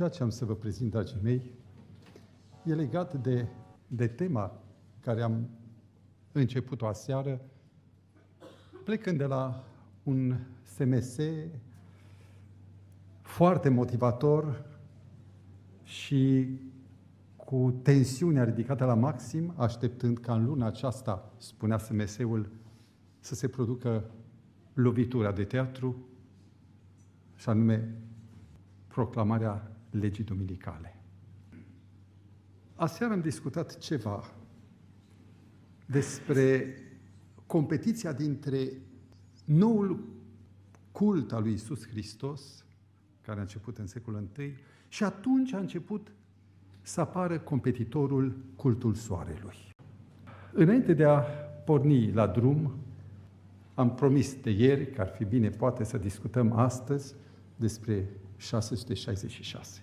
Ceea ce am să vă prezint, dragii mei, e legat de tema care am început-o aseară, plecând de la un SMS foarte motivator și cu tensiunea ridicată la maxim, așteptând ca în luna aceasta, spunea SMS-ul, să se producă lovitura de teatru, și anume proclamarea legii duminicale. Aseară am discutat ceva despre competiția dintre noul cult al lui Iisus Hristos, care a început în secolul I, și atunci a început să apară competitorul cultul soarelui. Înainte de a porni la drum, am promis de ieri că ar fi bine poate să discutăm astăzi despre 666.